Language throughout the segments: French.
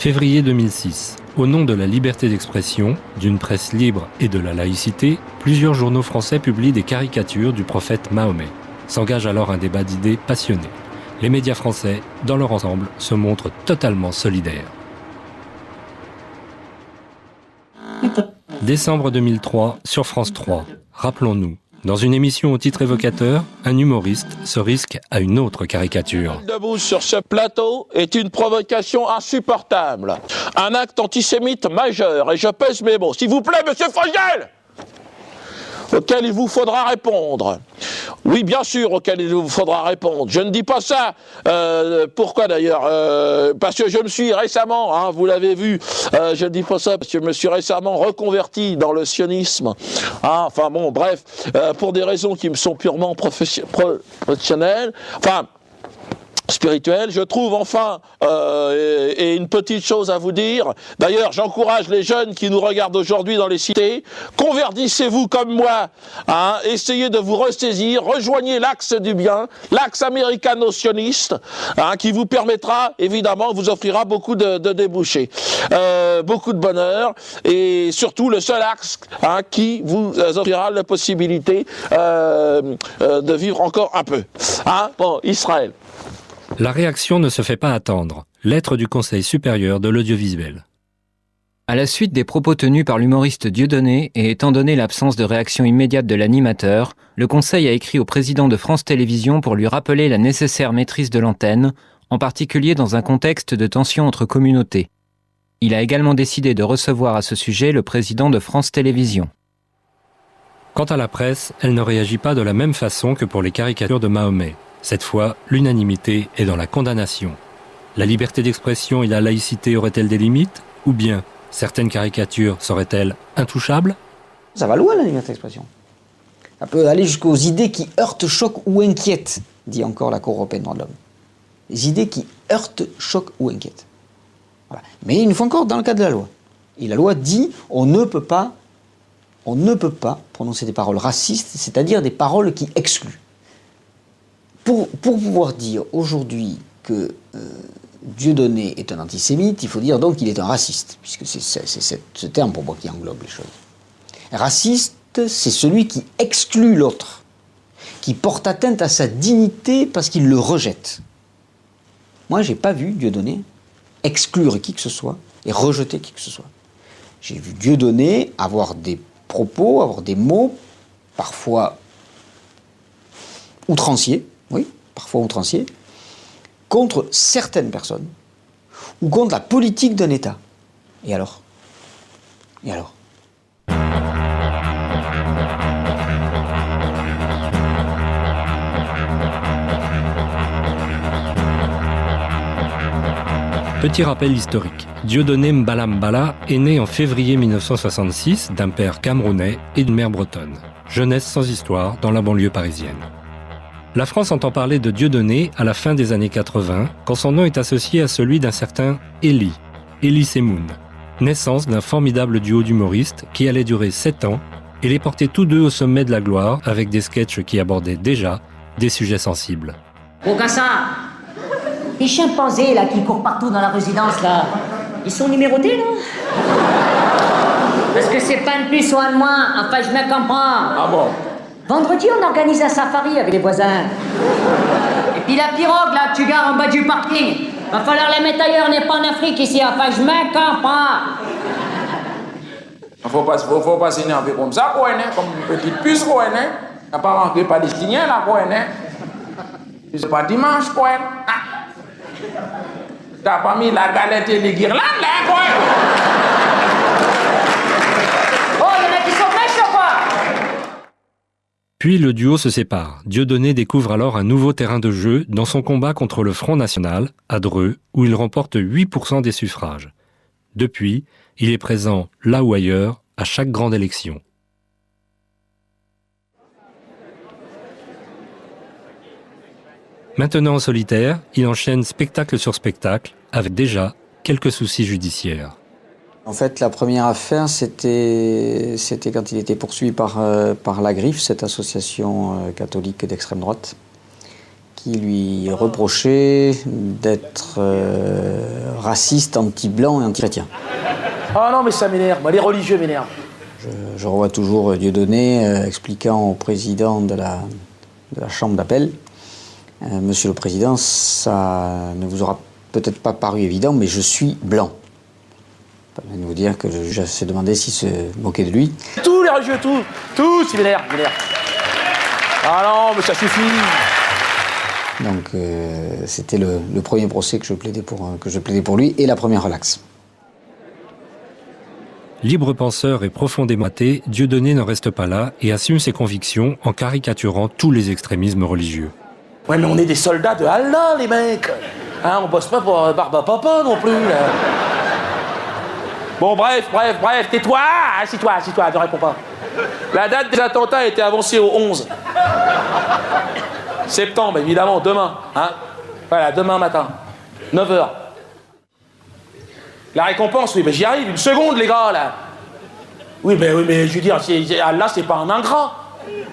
Février 2006. Au nom de la liberté d'expression, d'une presse libre et de la laïcité, plusieurs journaux français publient des caricatures du prophète Mahomet. S'engage alors un débat d'idées passionné. Les médias français, dans leur ensemble, se montrent totalement solidaires. Décembre 2003, sur France 3. Rappelons-nous, dans une émission au titre évocateur, un humoriste se risque à une autre caricature. Debout sur ce plateau est une provocation insupportable. Un acte antisémite majeur, et je pèse mes mots. S'il vous plaît, monsieur Fogel, auquel il vous faudra répondre. Oui, bien sûr, auquel il vous faudra répondre. Je ne dis pas ça. Pourquoi d'ailleurs parce que je me suis récemment, vous l'avez vu, je ne dis pas ça parce que je me suis récemment reconverti dans le sionisme. Enfin bon, bref, pour des raisons qui me sont purement professionnelles. Enfin, spirituel. Je trouve enfin et une petite chose à vous dire. D'ailleurs, j'encourage les jeunes qui nous regardent aujourd'hui dans les cités. Convertissez-vous comme moi. Essayez de vous ressaisir. Rejoignez l'axe du bien, l'axe américano-sioniste, qui vous permettra, évidemment, vous offrira beaucoup de débouchés, beaucoup de bonheur et surtout le seul axe qui vous offrira la possibilité de vivre encore un peu. Bon, Israël. La réaction ne se fait pas attendre. Lettre du Conseil supérieur de l'audiovisuel. À la suite des propos tenus par l'humoriste Dieudonné et étant donné l'absence de réaction immédiate de l'animateur, le Conseil a écrit au président de France Télévisions pour lui rappeler la nécessaire maîtrise de l'antenne, en particulier dans un contexte de tension entre communautés. Il a également décidé de recevoir à ce sujet le président de France Télévisions. Quant à la presse, elle ne réagit pas de la même façon que pour les caricatures de Mahomet. Cette fois, l'unanimité est dans la condamnation. La liberté d'expression et la laïcité auraient-elles des limites? Ou bien, certaines caricatures seraient-elles intouchables? Ça va loin, la liberté d'expression. Ça peut aller jusqu'aux idées qui heurtent, choquent ou inquiètent, dit encore la Cour européenne des droits de l'homme. Les idées qui heurtent, choquent ou inquiètent. Voilà. Mais une fois encore, dans le cadre de la loi. Et la loi dit, on ne peut pas prononcer des paroles racistes, c'est-à-dire des paroles qui excluent. Pour pouvoir dire aujourd'hui que Dieudonné est un antisémite, il faut dire donc qu'il est un raciste, puisque c'est ce terme pour moi qui englobe les choses. Raciste, c'est celui qui exclut l'autre, qui porte atteinte à sa dignité parce qu'il le rejette. Moi, j'ai pas vu Dieudonné exclure qui que ce soit et rejeter qui que ce soit. J'ai vu Dieudonné avoir des propos, avoir des mots, parfois outranciers, oui, parfois outranciers, contre certaines personnes ou contre la politique d'un État. Et alors? Petit rappel historique. Dieudonné Mbala Mbala est né en février 1966 d'un père camerounais et d'une mère bretonne. Jeunesse sans histoire dans la banlieue parisienne. La France entend parler de Dieudonné à la fin des années 80, quand son nom est associé à celui d'un certain Elie Semoun. Naissance d'un formidable duo d'humoristes qui allait durer 7 ans et les porter tous deux au sommet de la gloire avec des sketchs qui abordaient déjà des sujets sensibles. Bokassa, les chimpanzés là qui courent partout dans la résidence là, ils sont numérotés là? Parce que c'est pas de plus ou un de moins, enfin je me comprends. Ah bon? Vendredi, on organise un safari avec les voisins. Et puis la pirogue, là, que tu gares en bas du parking, va falloir la mettre ailleurs, n'est pas en Afrique ici, enfin, je me comprends. Faut pas s'énerver comme ça, quoi, comme une petite puce, quoi, n'a pas rentré palestinien, là, quoi, c'est pas dimanche, quoi. T'as pas mis la galette et les guirlandes, là, quoi. Puis le duo se sépare. Dieudonné découvre alors un nouveau terrain de jeu dans son combat contre le Front National, à Dreux, où il remporte 8% des suffrages. Depuis, il est présent, là ou ailleurs, à chaque grande élection. Maintenant en solitaire, il enchaîne spectacle sur spectacle, avec déjà quelques soucis judiciaires. En fait, la première affaire, c'était quand il était poursuivi par la Griffe, cette association catholique d'extrême droite, qui lui reprochait d'être raciste, anti-blanc et anti-chrétien. Ah non, mais ça m'énerve. Moi, les religieux m'énervent. Je revois toujours Dieudonné expliquant au président de la chambre d'appel, Monsieur le Président, ça ne vous aura peut-être pas paru évident, mais je suis blanc. Ça permet de vous dire que le juge s'est demandé s'il se moquait de lui. Tous les religieux, tous, ils m'énervent. Ah non, mais ça suffit. Donc c'était le premier procès que je plaidais pour lui et la première relaxe. Libre penseur et profondément athée, Dieudonné ne reste pas là et assume ses convictions en caricaturant tous les extrémismes religieux. Ouais, mais on est des soldats de Allah, les mecs. Hein, on bosse pas pour Barba Papa non plus, là. Bon, bref, tais-toi, assis-toi, ne réponds pas. La date des attentats a été avancée au 11 septembre, évidemment, demain. Hein. Voilà, demain matin, 9h. La récompense, oui, mais j'y arrive, une seconde, les gars, là. Oui, mais je veux dire, Allah, c'est pas un ingrat.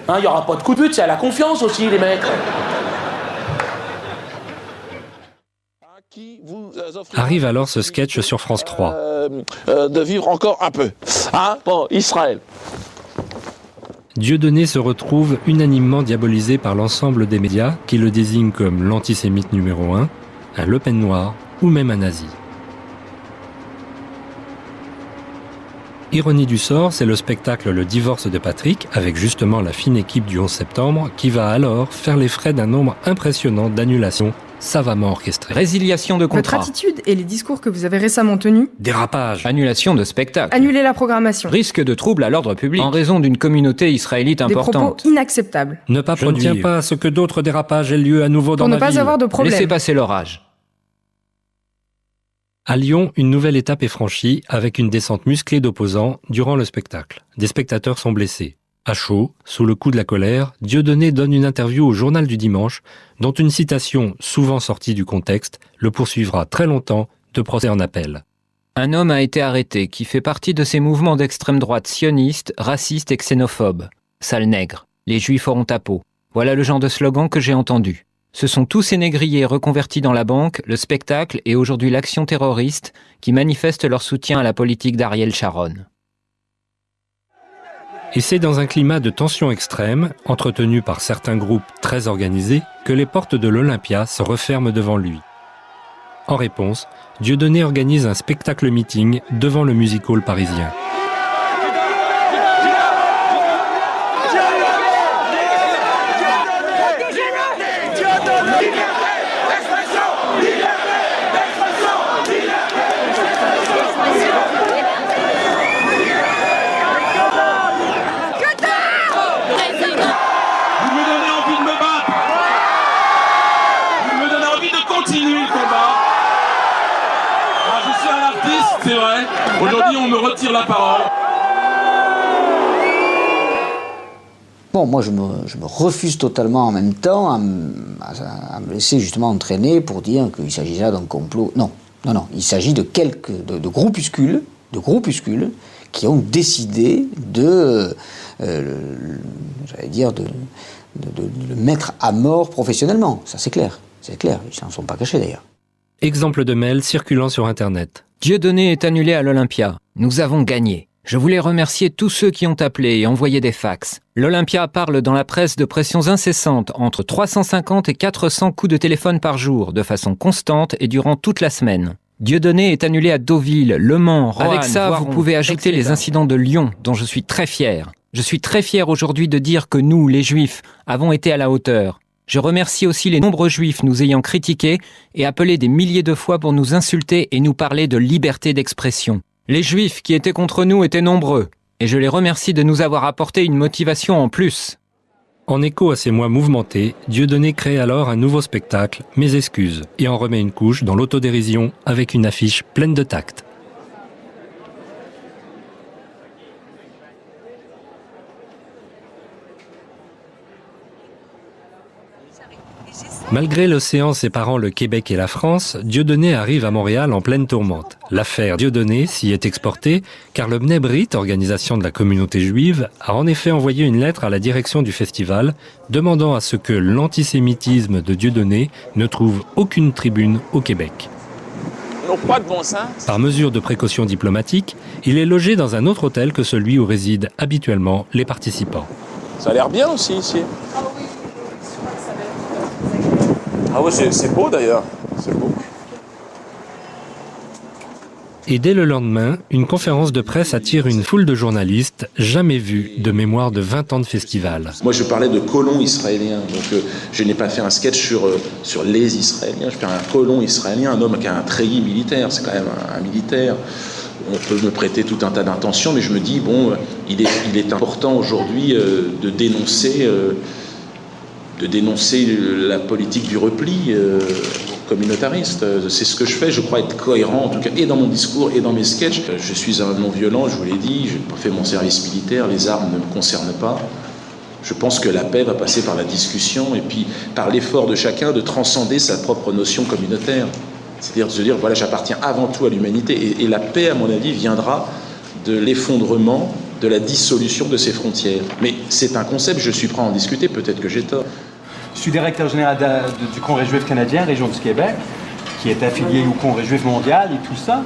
Hein, y aura pas de coup de but, c'est à la confiance aussi, les mecs. Arrive alors ce sketch sur France 3. De vivre encore un peu. Hein? Bon, Israël. Dieudonné se retrouve unanimement diabolisé par l'ensemble des médias qui le désignent comme l'antisémite numéro 1, un Le Pen noir ou même un nazi. Ironie du sort, c'est le spectacle Le divorce de Patrick, avec justement la fine équipe du 11 septembre, qui va alors faire les frais d'un nombre impressionnant d'annulations savamment orchestrées. Résiliation de Votre contrat. attitude et les discours que vous avez récemment tenus, Dérapage. Annulation de spectacle. annuler la programmation, Risque de trouble à l'ordre public en raison d'une communauté israélite des propos importante. inacceptables, Ne pas produire. Je ne tiens pas à ce que d'autres dérapages aient lieu à nouveau dans pour ne ma pas ville. avoir de problème. Laissez passer l'orage. À Lyon, une nouvelle étape est franchie avec une descente musclée d'opposants durant le spectacle. Des spectateurs sont blessés. À chaud, sous le coup de la colère, Dieudonné donne une interview au Journal du Dimanche, dont une citation souvent sortie du contexte le poursuivra très longtemps de procès en appel. Un homme a été arrêté qui fait partie de ces mouvements d'extrême droite sionistes, racistes et xénophobes. Sale nègre, les juifs auront ta peau. Voilà le genre de slogan que j'ai entendu. Ce sont tous ces négriers reconvertis dans la banque, le spectacle et aujourd'hui l'action terroriste qui manifestent leur soutien à la politique d'Ariel Sharon. Et c'est dans un climat de tension extrême, entretenu par certains groupes très organisés, que les portes de l'Olympia se referment devant lui. En réponse, Dieudonné organise un spectacle-meeting devant le music-hall parisien. C'est vrai, aujourd'hui on me retire la parole. Bon, moi je me refuse totalement en même temps à me laisser justement entraîner pour dire qu'il s'agit là d'un complot. Non, il s'agit de de groupuscules qui ont décidé de le mettre à mort professionnellement. Ça c'est clair, ils s'en sont pas cachés d'ailleurs. Exemple de mail circulant sur Internet. Dieudonné est annulé à l'Olympia. Nous avons gagné. Je voulais remercier tous ceux qui ont appelé et envoyé des fax. L'Olympia parle dans la presse de pressions incessantes, entre 350 et 400 coups de téléphone par jour, de façon constante et durant toute la semaine. Dieudonné est annulé à Deauville, Le Mans, Roanne, avec ça, vous pouvez ajouter les incidents de Lyon, dont je suis très fier. Je suis très fier aujourd'hui de dire que nous, les Juifs, avons été à la hauteur. Je remercie aussi les nombreux Juifs nous ayant critiqués et appelés des milliers de fois pour nous insulter et nous parler de liberté d'expression. Les Juifs qui étaient contre nous étaient nombreux, et je les remercie de nous avoir apporté une motivation en plus. En écho à ces mois mouvementés, Dieudonné crée alors un nouveau spectacle, Mes excuses, et en remet une couche dans l'autodérision avec une affiche pleine de tact. Malgré l'océan séparant le Québec et la France, Dieudonné arrive à Montréal en pleine tourmente. L'affaire Dieudonné s'y est exportée car le Bnei Brit, organisation de la communauté juive, a en effet envoyé une lettre à la direction du festival demandant à ce que l'antisémitisme de Dieudonné ne trouve aucune tribune au Québec. N'ont pas de bon sens. Par mesure de précaution diplomatique, il est logé dans un autre hôtel que celui où résident habituellement les participants. Ça a l'air bien aussi ici. Ah oui, c'est beau d'ailleurs. C'est beau. Et dès le lendemain, une conférence de presse attire une foule de journalistes jamais vus de mémoire de 20 ans de festival. Moi, je parlais de colons israéliens. Donc, je n'ai pas fait un sketch sur les Israéliens. Je fais un colon israélien, un homme qui a un treillis militaire. C'est quand même un militaire. On peut me prêter tout un tas d'intentions, mais je me dis, bon, il est important aujourd'hui de dénoncer la politique du repli communautariste. C'est ce que je fais, je crois être cohérent, en tout cas, et dans mon discours et dans mes sketchs. Je suis un non-violent, je vous l'ai dit, je n'ai pas fait mon service militaire, les armes ne me concernent pas. Je pense que la paix va passer par la discussion et puis par l'effort de chacun de transcender sa propre notion communautaire. C'est-à-dire de se dire, voilà, j'appartiens avant tout à l'humanité. Et la paix, à mon avis, viendra de l'effondrement, de la dissolution de ces frontières. Mais c'est un concept, je suis prêt à en discuter, peut-être que j'ai tort. Je suis directeur général du Congrès juif canadien, région du Québec, qui est affilié au Congrès juif mondial et tout ça.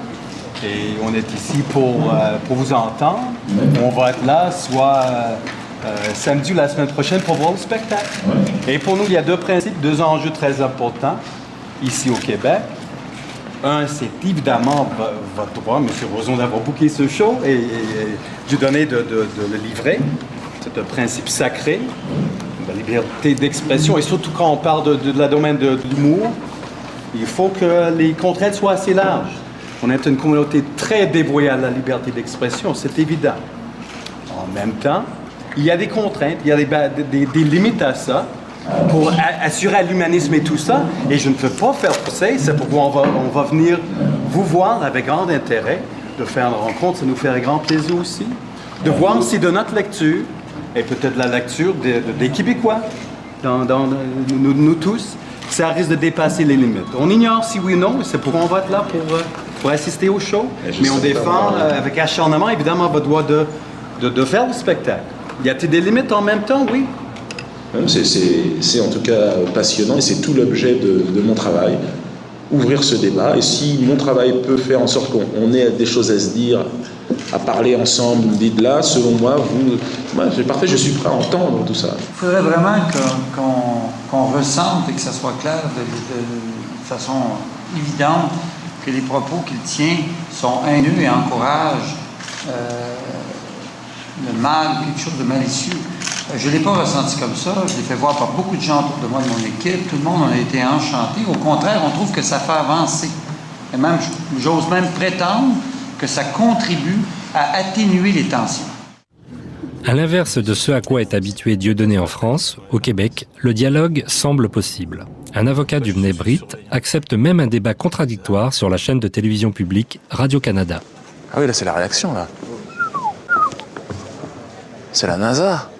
Et on est ici pour vous entendre. On va être là soit samedi ou la semaine prochaine pour voir le spectacle. Et pour nous, il y a deux principes, deux enjeux très importants ici au Québec. Un, c'est évidemment votre droit, M. Roson, d'avoir booké ce show et Dieudonné de le livrer. C'est un principe sacré, la liberté d'expression. Et surtout quand on parle de la domaine de l'humour, il faut que les contraintes soient assez larges. On est une communauté très dévouée à la liberté d'expression, c'est évident. En même temps, il y a des contraintes, il y a des limites à ça, pour assurer l'humanisme et tout ça, et je ne peux pas faire pousser, c'est pourquoi on va venir vous voir avec grand intérêt, de faire une rencontre, ça nous ferait grand plaisir aussi, de voir si de notre lecture, et peut-être la lecture des Québécois, nous tous, ça risque de dépasser les limites. On ignore si oui ou non, c'est pourquoi on va être là pour assister au show, mais on défend avec acharnement évidemment votre droit de faire le spectacle. Y a-t-il des limites en même temps? Oui. C'est en tout cas passionnant et c'est tout l'objet de mon travail, ouvrir ce débat. Et si mon travail peut faire en sorte qu'on ait des choses à se dire, à parler ensemble, dites là, selon moi, c'est parfait, je suis prêt à entendre tout ça. Il faudrait vraiment qu'on ressente et que ça soit clair de façon évidente que les propos qu'il tient sont haineux et encouragent le mal, quelque chose de malicieux. Je ne l'ai pas ressenti comme ça. Je l'ai fait voir par beaucoup de gens autour de moi, de mon équipe. Tout le monde en a été enchanté. Au contraire, on trouve que ça fait avancer. Et même, j'ose même prétendre que ça contribue à atténuer les tensions. À l'inverse de ce à quoi est habitué Dieudonné en France, au Québec, le dialogue semble possible. Un avocat du Bnei Brit accepte même un débat contradictoire sur la chaîne de télévision publique Radio-Canada. Ah oui, là, c'est la réaction, là. C'est la NASA.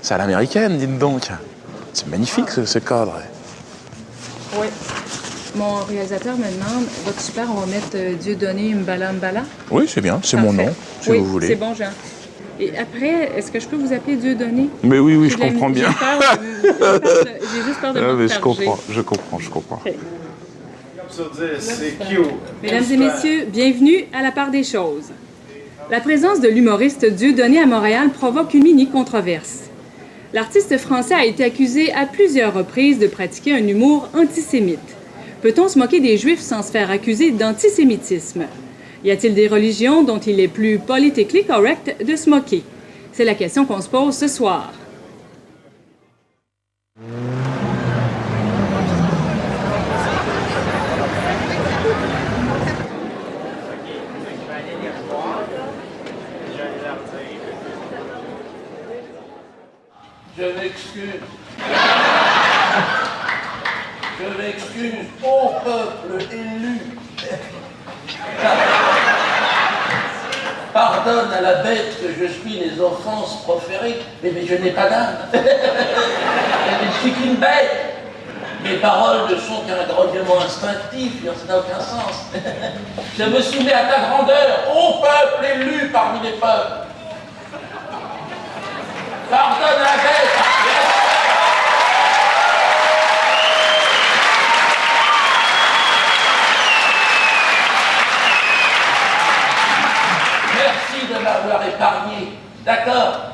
C'est à l'américaine, dites donc. C'est magnifique, ce cadre. Oui. Mon réalisateur me demande, votre super, on va mettre Dieudonné Mbala Mbala? Oui, c'est bien, c'est mon nom, si vous voulez. C'est bon, Jean. Et après, est-ce que je peux vous appeler Dieudonné? Mais oui, je comprends bien. J'ai juste peur de me Je comprends. Okay. Mesdames et messieurs, bienvenue à la part des choses. La présence de l'humoriste Dieudonné à Montréal provoque une mini-controverse. L'artiste français a été accusé à plusieurs reprises de pratiquer un humour antisémite. Peut-on se moquer des Juifs sans se faire accuser d'antisémitisme? Y a-t-il des religions dont il est plus politically correct de se moquer? C'est la question qu'on se pose ce soir. Je m'excuse. Je m'excuse au peuple élu. Pardonne à la bête que je suis les offenses proférées, mais je n'ai pas d'âme. je suis qu'une bête. Mes paroles ne sont qu'un grognement instinctif, ça n'a aucun sens. Je me soumets à ta grandeur, ô peuple élu parmi les peuples. Pardonne la bête. Merci de m'avoir épargné. D'accord.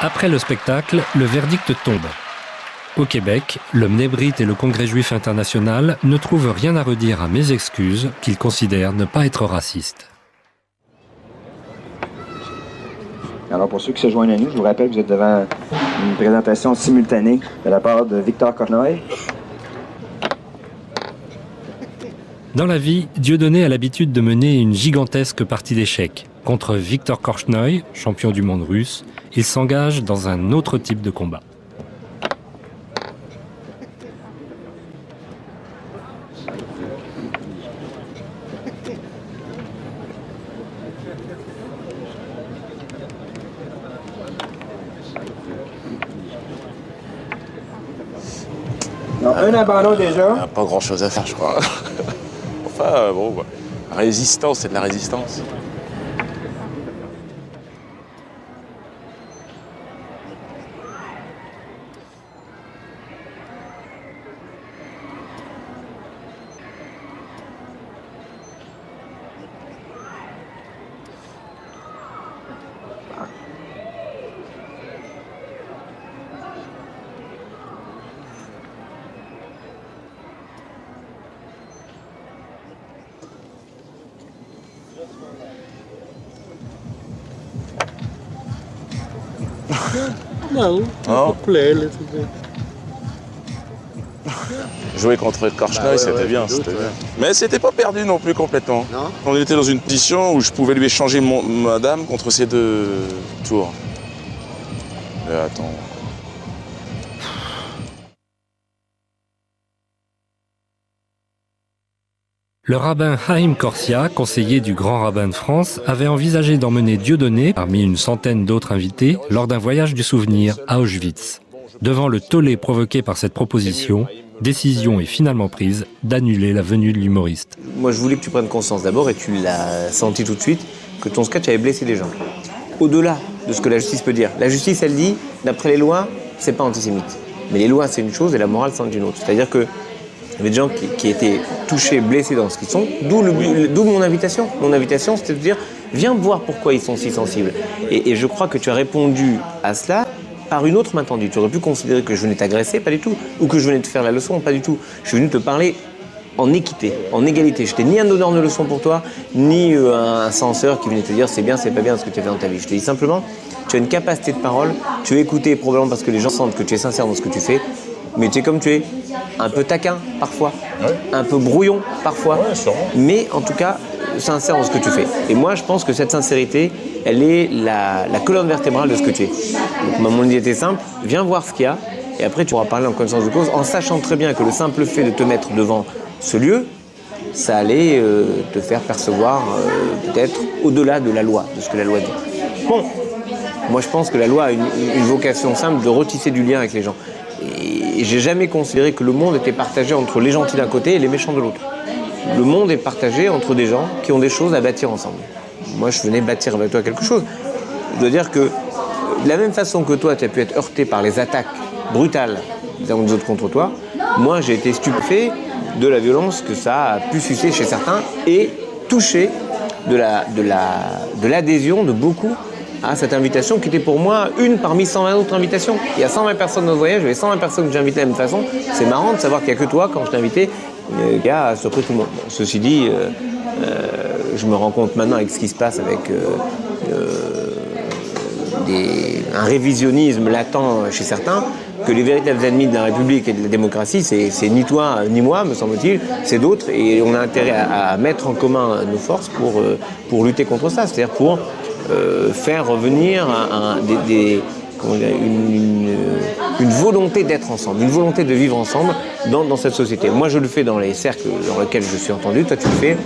Après le spectacle, le verdict tombe. Au Québec, le Mnebrit et le Congrès juif international ne trouvent rien à redire à mes excuses, qu'ils considèrent ne pas être racistes. Alors pour ceux qui se joignent à nous, je vous rappelle que vous êtes devant une présentation simultanée de la part de Victor Korchnoi. Dans la vie, Dieudonné a l'habitude de mener une gigantesque partie d'échecs. Contre Victor Korchnoi, champion du monde russe, il s'engage dans un autre type de combat. Non, un abandon déjà. Il n'y a pas grand-chose à faire, je crois. Enfin, bon, bah, la résistance, c'est de la résistance. Non, s'il te plaît, Jouer contre Korchnoi, c'était bien, c'était bien. Mais c'était pas perdu non plus complètement. Non. On était dans une position où je pouvais lui échanger ma dame contre ses 2 tours. Mais attends. Le rabbin Haïm Korsia, conseiller du grand rabbin de France, avait envisagé d'emmener Dieudonné, parmi une centaine d'autres invités, lors d'un voyage du souvenir à Auschwitz. Devant le tollé provoqué par cette proposition, décision est finalement prise d'annuler la venue de l'humoriste. Moi, je voulais que tu prennes conscience d'abord, et tu l'as senti tout de suite, que ton sketch avait blessé des gens. Au-delà de ce que la justice peut dire. La justice, elle dit, d'après les lois, c'est pas antisémite. Mais les lois, c'est une chose, et la morale, c'en est une autre. C'est-à-dire que il y avait des gens qui étaient touchés, blessés dans ce qu'ils sont, d'où mon invitation. Mon invitation, c'était de dire, viens voir pourquoi ils sont si sensibles. Et je crois que tu as répondu à cela par une autre main tendue. Tu aurais pu considérer que je venais t'agresser, pas du tout. Ou que je venais te faire la leçon, pas du tout. Je suis venu te parler en équité, en égalité. Je n'étais ni un donneur de leçons pour toi, ni un censeur qui venait te dire c'est bien, c'est pas bien ce que tu as fait dans ta vie. Je te dis simplement, tu as une capacité de parole, tu es écouté probablement parce que les gens sentent que tu es sincère dans ce que tu fais, mais tu es comme tu es, un peu taquin parfois, un peu brouillon parfois, mais en tout cas sincère dans ce que tu fais. Et moi je pense que cette sincérité, elle est la colonne vertébrale de ce que tu es. Donc mon idée était simple, viens voir ce qu'il y a, et après tu pourras parler en connaissance de cause, en sachant très bien que le simple fait de te mettre devant ce lieu, ça allait te faire percevoir peut-être au-delà de la loi, de ce que la loi dit. Bon, moi je pense que la loi a une vocation simple de retisser du lien avec les gens. Et j'ai jamais considéré que le monde était partagé entre les gentils d'un côté et les méchants de l'autre. Le monde est partagé entre des gens qui ont des choses à bâtir ensemble. Moi, je venais bâtir avec toi quelque chose. Je dois dire que de la même façon que toi, tu as pu être heurté par les attaques brutales des uns ou des autres contre toi, moi, j'ai été stupéfait de la violence que ça a pu susciter chez certains et touché de l'adhésion de beaucoup à cette invitation qui était pour moi une parmi 120 autres invitations. Il y a 120 personnes dans le voyage, il y avait 120 personnes que j'ai invitées de la même façon. C'est marrant de savoir qu'il n'y a que toi, quand je t'ai invité, qui a surpris tout le monde. Bon, ceci dit, je me rends compte maintenant avec ce qui se passe avec un révisionnisme latent chez certains, que les véritables ennemis de la République et de la démocratie, c'est ni toi ni moi, me semble-t-il, c'est d'autres, et on a intérêt à mettre en commun nos forces pour lutter contre ça, c'est-à-dire pour faire revenir une volonté d'être ensemble, une volonté de vivre ensemble dans cette société. Moi, je le fais dans les cercles dans lesquels je suis entendu, toi, tu le fais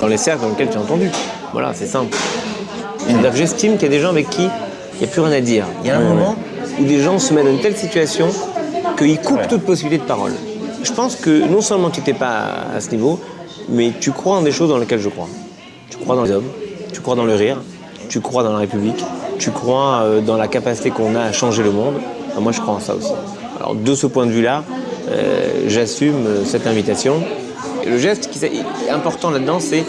dans les cercles dans lesquels tu es entendu. Voilà, c'est simple. C'est-à-dire que j'estime qu'il y a des gens avec qui il n'y a plus rien à dire. Il y a un moment où des gens se mettent dans une telle situation qu'ils coupent toute possibilité de parole. Je pense que non seulement tu n'étais pas à ce niveau, mais tu crois en des choses dans lesquelles je crois. Tu crois dans les hommes, tu crois dans le rire, tu crois dans la République, tu crois dans la capacité qu'on a à changer le monde. Moi, je crois en ça aussi. Alors, de ce point de vue-là, j'assume cette invitation. Et le geste qui est important là-dedans, c'est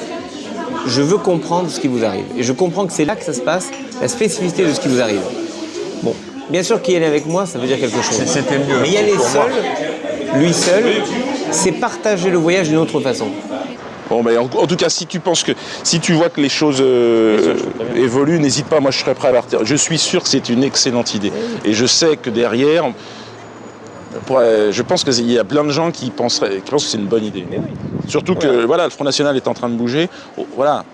je veux comprendre ce qui vous arrive. Et je comprends que c'est là que ça se passe, la spécificité de ce qui vous arrive. Bon, bien sûr qu'il y est avec moi, ça veut dire quelque chose. C'était mieux. Mais y aller seul, lui seul, c'est partager le voyage d'une autre façon. Bon, ben, en tout cas, si tu vois que les choses évoluent, n'hésite pas, moi je serai prêt à partir. Je suis sûr que c'est une excellente idée. Et je sais que derrière, je pense qu'il y a plein de gens qui pensent que c'est une bonne idée. Surtout que le Front National est en train de bouger. Voilà.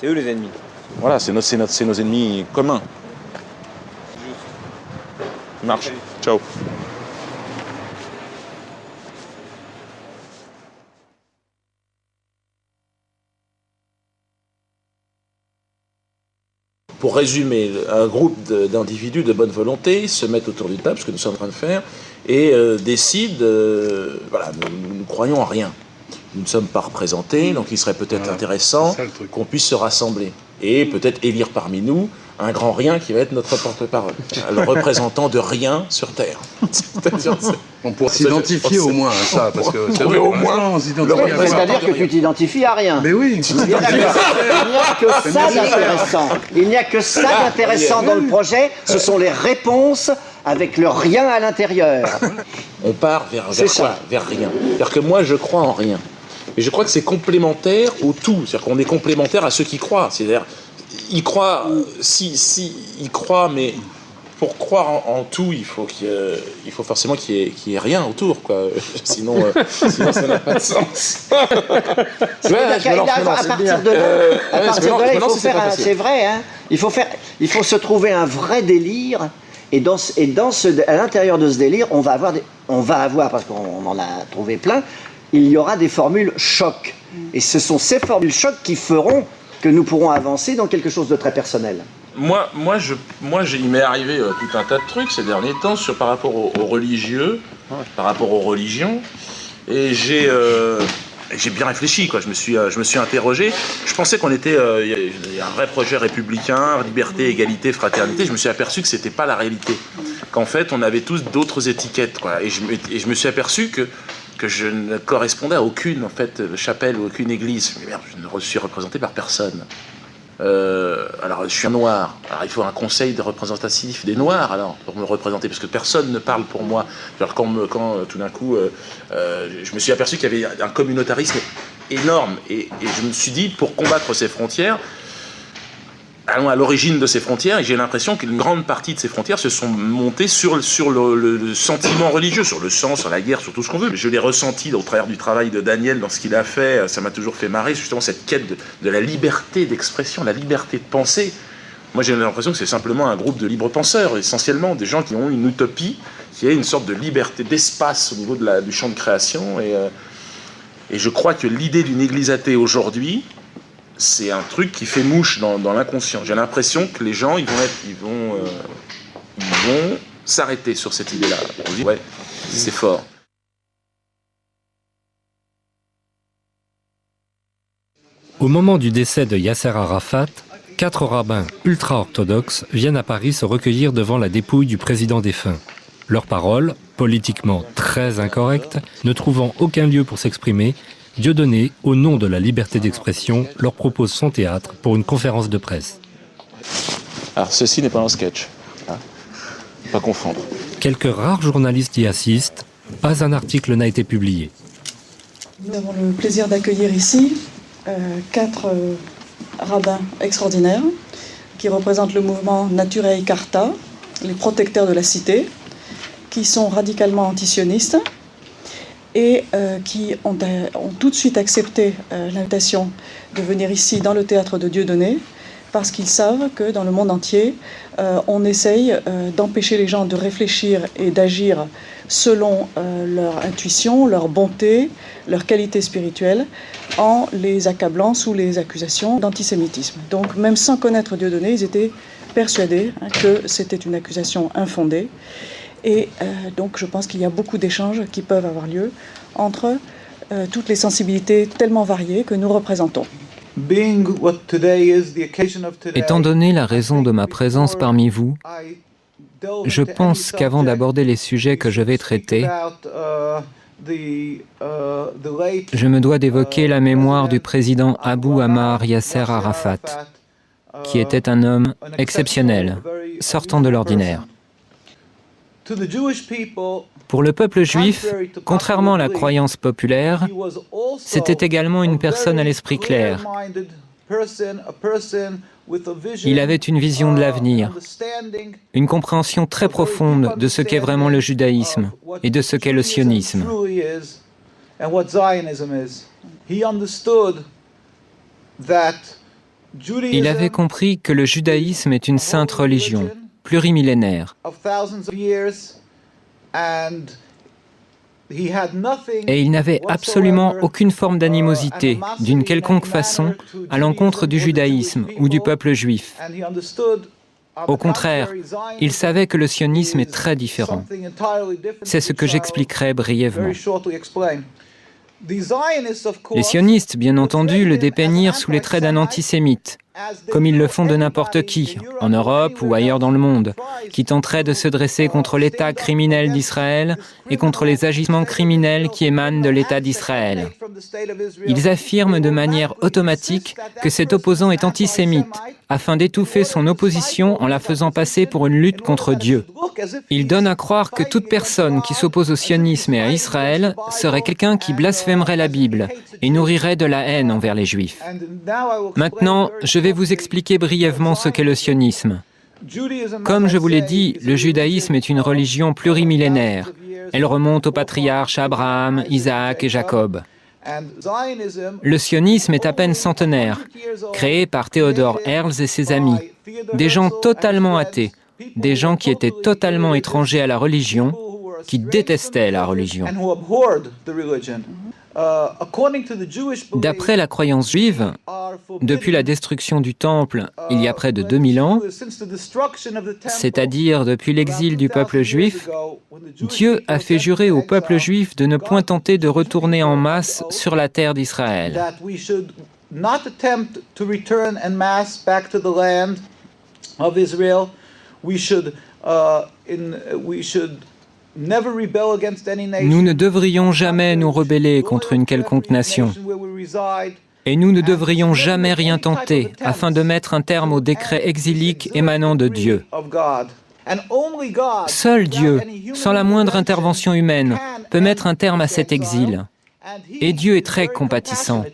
C'est eux les ennemis. Voilà, c'est nos ennemis communs. Marche. Ciao. Pour résumer, un groupe d'individus de bonne volonté se mettent autour d'une table, ce que nous sommes en train de faire, et décident, nous croyons en rien. Nous ne sommes pas représentés, donc il serait peut-être intéressant qu'on puisse se rassembler et peut-être élire parmi nous un grand rien qui va être notre porte-parole, le représentant de rien sur Terre. On pourrait s'identifier au moins à ça, parce que c'est vrai, au moins, on s'identifie à rien. C'est-à-dire que tu t'identifies à rien. Mais oui. Il n'y a que ça d'intéressant. Il n'y a que ça d'intéressant dans le projet, ce sont les réponses avec le rien à l'intérieur. On part vers quoi ? Vers rien. C'est-à-dire que moi, je crois en rien. Et je crois que c'est complémentaire au tout. C'est-à-dire qu'on est complémentaire à ceux qui croient. C'est-à-dire, ils croient, ils croient, mais pour croire en tout, il faut forcément qu'il y ait rien autour, quoi. Sinon, ça n'a pas de sens. À partir de là, il faut faire, c'est vrai, hein, il faut se trouver un vrai délire. Et à l'intérieur de ce délire, on va avoir, parce qu'on en a trouvé plein, il y aura des formules choc. Et ce sont ces formules choc qui feront que nous pourrons avancer dans quelque chose de très personnel. Moi, il m'est arrivé tout un tas de trucs ces derniers temps par rapport aux religieux, par rapport aux religions, et j'ai bien réfléchi, quoi. Je me suis interrogé. Je pensais qu'on était, il y a un vrai projet républicain, liberté, égalité, fraternité. Je me suis aperçu que c'était pas la réalité. Qu'en fait, on avait tous d'autres étiquettes, quoi. Et je me suis aperçu que je ne correspondais à aucune chapelle ou aucune église. Mais merde, je ne suis représenté par personne. Alors, je suis un noir. Alors, il faut un conseil de représentatif des noirs, alors, pour me représenter, parce que personne ne parle pour moi. Alors, quand tout d'un coup, je me suis aperçu qu'il y avait un communautarisme énorme. Et je me suis dit, pour combattre ces frontières, allons à l'origine de ces frontières, et j'ai l'impression qu'une grande partie de ces frontières se sont montées sur le sentiment religieux, sur le sang, sur la guerre, sur tout ce qu'on veut. Je l'ai ressenti au travers du travail de Daniel dans ce qu'il a fait, ça m'a toujours fait marrer, justement cette quête de la liberté d'expression, la liberté de penser. Moi j'ai l'impression que c'est simplement un groupe de libres penseurs, essentiellement des gens qui ont une utopie, qui est une sorte de liberté d'espace au niveau du champ de création, et je crois que l'idée d'une église athée aujourd'hui, c'est un truc qui fait mouche dans l'inconscient. J'ai l'impression que les gens, ils vont s'arrêter sur cette idée-là. On dit, ouais, c'est fort. Au moment du décès de Yasser Arafat, 4 rabbins ultra-orthodoxes viennent à Paris se recueillir devant la dépouille du président défunt. Leurs paroles, politiquement très incorrectes, ne trouvant aucun lieu pour s'exprimer, Dieudonné, au nom de la liberté d'expression, leur propose son théâtre pour une conférence de presse. Alors, ceci n'est pas un sketch. Hein, pas confondre. Quelques rares journalistes y assistent, pas un article n'a été publié. Nous avons le plaisir d'accueillir ici 4 rabbins extraordinaires qui représentent le mouvement Naturae Carta, les protecteurs de la cité, qui sont radicalement antisionistes et qui ont tout de suite accepté l'invitation de venir ici dans le théâtre de Dieudonné parce qu'ils savent que dans le monde entier, on essaye d'empêcher les gens de réfléchir et d'agir selon leur intuition, leur bonté, leur qualité spirituelle, en les accablant sous les accusations d'antisémitisme. Donc même sans connaître Dieudonné, ils étaient persuadés que c'était une accusation infondée. Et donc je pense qu'il y a beaucoup d'échanges qui peuvent avoir lieu entre toutes les sensibilités tellement variées que nous représentons. Étant donné la raison de ma présence parmi vous, je pense qu'avant d'aborder les sujets que je vais traiter, je me dois d'évoquer la mémoire du président Abou Ammar Yasser Arafat, qui était un homme exceptionnel, sortant de l'ordinaire. Pour le peuple juif, contrairement à la croyance populaire, c'était également une personne à l'esprit clair. Il avait une vision de l'avenir, une compréhension très profonde de ce qu'est vraiment le judaïsme et de ce qu'est le sionisme. Il avait compris que le judaïsme est une sainte religion, plurimillénaire. Et il n'avait absolument aucune forme d'animosité, d'une quelconque façon, à l'encontre du judaïsme ou du peuple juif. Au contraire, il savait que le sionisme est très différent. C'est ce que j'expliquerai brièvement. Les sionistes, bien entendu, le dépeignirent sous les traits d'un antisémite, comme ils le font de n'importe qui, en Europe ou ailleurs dans le monde, qui tenterait de se dresser contre l'État criminel d'Israël et contre les agissements criminels qui émanent de l'État d'Israël. Ils affirment de manière automatique que cet opposant est antisémite, afin d'étouffer son opposition en la faisant passer pour une lutte contre Dieu. Ils donnent à croire que toute personne qui s'oppose au sionisme et à Israël serait quelqu'un qui blasphémerait la Bible et nourrirait de la haine envers les Juifs. Maintenant, je vais vous expliquer brièvement ce qu'est le sionisme. Comme je vous l'ai dit, le judaïsme est une religion plurimillénaire. Elle remonte aux patriarches Abraham, Isaac et Jacob. Le sionisme est à peine centenaire, créé par Theodor Herzl et ses amis, des gens totalement athées, des gens qui étaient totalement étrangers à la religion, qui détestaient la religion. D'après la croyance juive, depuis la destruction du Temple il y a près de 2000 ans, c'est-à-dire depuis l'exil du peuple juif, Dieu a fait jurer au peuple juif de ne point tenter de retourner en masse sur la terre d'Israël. Nous ne devrions jamais nous rebeller contre une quelconque nation. Et nous ne devrions jamais rien tenter afin de mettre un terme au décret exilique émanant de Dieu. Seul Dieu, sans la moindre intervention humaine, peut mettre un terme à cet exil. Et Dieu est très compatissant.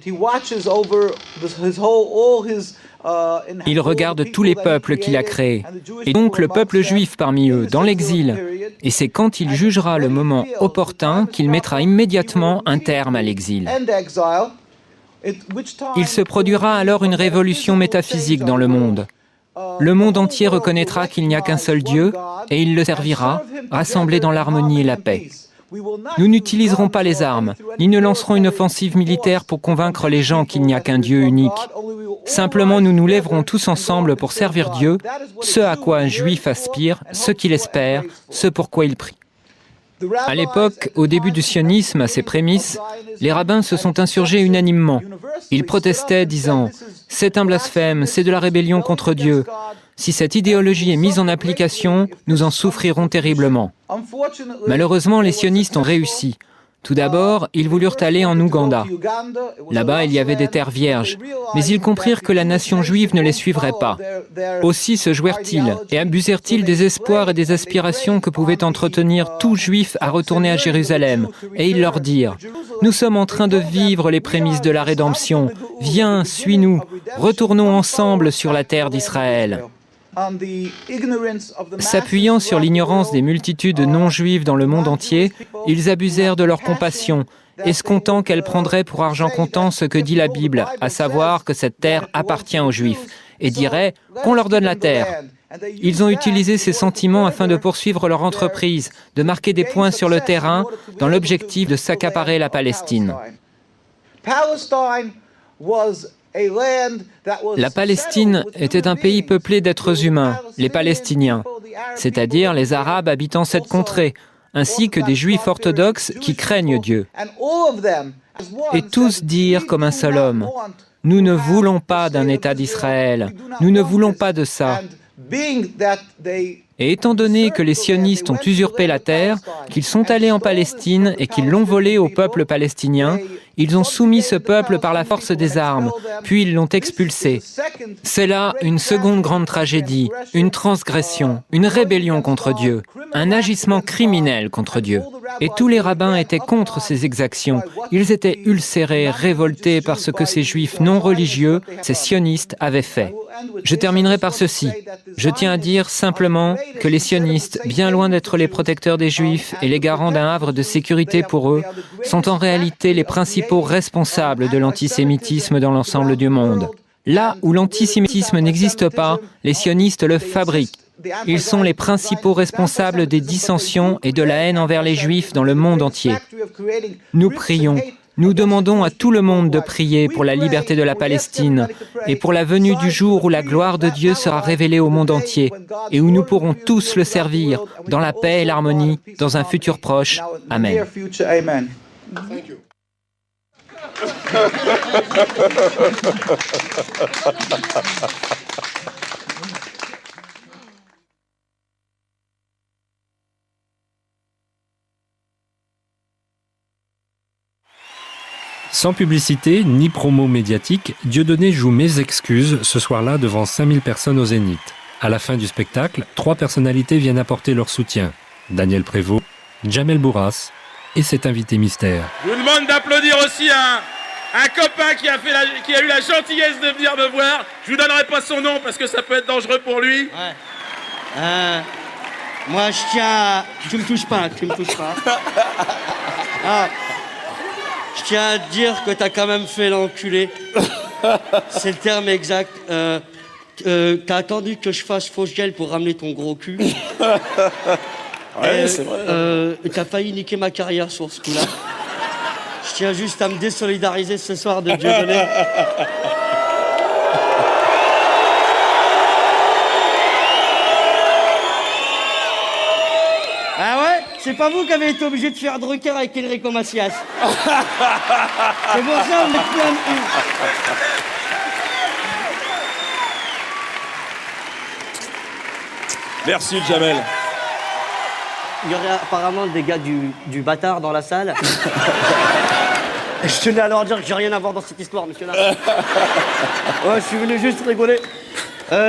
Il regarde tous les peuples qu'il a créés, et donc le peuple juif parmi eux, dans l'exil. Et c'est quand il jugera le moment opportun qu'il mettra immédiatement un terme à l'exil. Il se produira alors une révolution métaphysique dans le monde. Le monde entier reconnaîtra qu'il n'y a qu'un seul Dieu, et il le servira, rassemblé dans l'harmonie et la paix. Nous n'utiliserons pas les armes, ni ne lancerons une offensive militaire pour convaincre les gens qu'il n'y a qu'un Dieu unique. Simplement, nous nous lèverons tous ensemble pour servir Dieu, ce à quoi un juif aspire, ce qu'il espère, ce pour quoi il prie. À l'époque, au début du sionisme, à ses prémices, les rabbins se sont insurgés unanimement. Ils protestaient, disant « C'est un blasphème, c'est de la rébellion contre Dieu. Si cette idéologie est mise en application, nous en souffrirons terriblement. » Malheureusement, les sionistes ont réussi. Tout d'abord, ils voulurent aller en Ouganda. Là-bas, il y avait des terres vierges, mais ils comprirent que la nation juive ne les suivrait pas. Aussi se jouèrent-ils et abusèrent-ils des espoirs et des aspirations que pouvait entretenir tout juif à retourner à Jérusalem, et ils leur dirent « Nous sommes en train de vivre les prémices de la rédemption. Viens, suis-nous, retournons ensemble sur la terre d'Israël. » S'appuyant sur l'ignorance des multitudes non-juives dans le monde entier, ils abusèrent de leur compassion, escomptant qu'elle prendrait pour argent comptant ce que dit la Bible, à savoir que cette terre appartient aux Juifs, et diraient qu'on leur donne la terre. Ils ont utilisé ces sentiments afin de poursuivre leur entreprise, de marquer des points sur le terrain dans l'objectif de s'accaparer la Palestine. La Palestine était un pays peuplé d'êtres humains, les Palestiniens, c'est-à-dire les Arabes habitant cette contrée, ainsi que des Juifs orthodoxes qui craignent Dieu. Et tous dirent comme un seul homme, « Nous ne voulons pas d'un État d'Israël, nous ne voulons pas de ça. » Et étant donné que les sionistes ont usurpé la terre, qu'ils sont allés en Palestine et qu'ils l'ont volée au peuple palestinien, ils ont soumis ce peuple par la force des armes, puis ils l'ont expulsé. C'est là une seconde grande tragédie, une transgression, une rébellion contre Dieu, un agissement criminel contre Dieu. Et tous les rabbins étaient contre ces exactions. Ils étaient ulcérés, révoltés par ce que ces juifs non religieux, ces sionistes, avaient fait. Je terminerai par ceci. Je tiens à dire simplement que les sionistes, bien loin d'être les protecteurs des juifs et les garants d'un havre de sécurité pour eux, sont en réalité les principaux responsables de l'antisémitisme dans l'ensemble du monde. Là où l'antisémitisme n'existe pas, les sionistes le fabriquent. Ils sont les principaux responsables des dissensions et de la haine envers les juifs dans le monde entier. Nous prions. Nous demandons à tout le monde de prier pour la liberté de la Palestine et pour la venue du jour où la gloire de Dieu sera révélée au monde entier et où nous pourrons tous le servir dans la paix et l'harmonie dans un futur proche. Amen. Sans publicité ni promo médiatique, Dieudonné joue Mes excuses ce soir-là devant 5000 personnes au Zénith. À la fin du spectacle, 3 personnalités viennent apporter leur soutien. Daniel Prévost, Jamel Bourras et cet invité mystère. Je vous demande d'applaudir aussi un copain qui a eu la gentillesse de venir me voir. Je vous donnerai pas son nom parce que ça peut être dangereux pour lui. Ouais. Moi, je tiens à... Tu me touches pas. Ah. Je tiens à te dire que t'as quand même fait l'enculé. C'est le terme exact. T'as attendu que je fasse fausse gel pour ramener ton gros cul. Ouais, c'est vrai. T'as failli niquer ma carrière sur ce coup-là. Je tiens juste à me désolidariser ce soir de Dieudonné. Ah ouais? C'est pas vous qui avez été obligé de faire Drucker avec Enrico Macias. C'est pour ça on est plein de cul. Merci, Jamel. Il y aurait apparemment des gars du bâtard dans la salle. Je tenais à leur dire que j'ai rien à voir dans cette histoire, monsieur là. Ouais, je suis venu juste rigoler.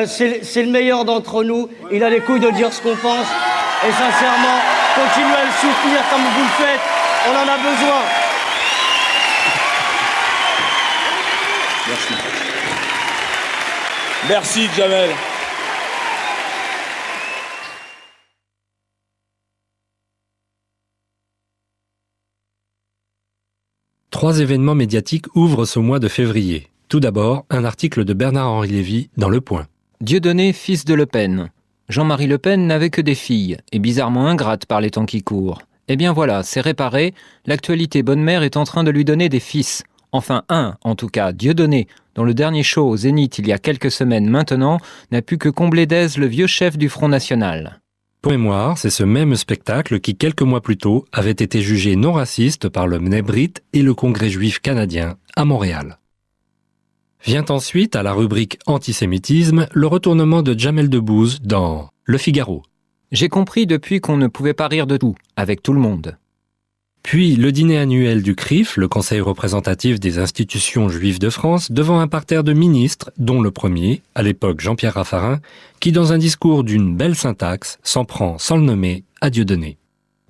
C'est le meilleur d'entre nous. Il a les couilles de dire ce qu'on pense. Et sincèrement, continuez à le soutenir comme vous le faites. On en a besoin. Merci. Merci, Jamel. Trois événements médiatiques ouvrent ce mois de février. Tout d'abord, un article de Bernard-Henri Lévy dans Le Point. Dieudonné, fils de Le Pen. Jean-Marie Le Pen n'avait que des filles, et bizarrement ingrate par les temps qui courent. Eh bien voilà, c'est réparé, l'actualité bonne mère est en train de lui donner des fils. Enfin un, en tout cas, Dieudonné, dont le dernier show au Zénith il y a quelques semaines maintenant, n'a pu que combler d'aise le vieux chef du Front National. Pour mémoire, c'est ce même spectacle qui, quelques mois plus tôt, avait été jugé non raciste par le Mnebrit et le Congrès juif canadien à Montréal. Vient ensuite, à la rubrique antisémitisme, le retournement de Jamel Debbouze dans Le Figaro. J'ai compris depuis qu'on ne pouvait pas rire de tout, avec tout le monde. Puis le dîner annuel du CRIF, le Conseil représentatif des institutions juives de France, devant un parterre de ministres, dont le premier, à l'époque Jean-Pierre Raffarin, qui dans un discours d'une belle syntaxe, s'en prend, sans le nommer, à Dieudonné.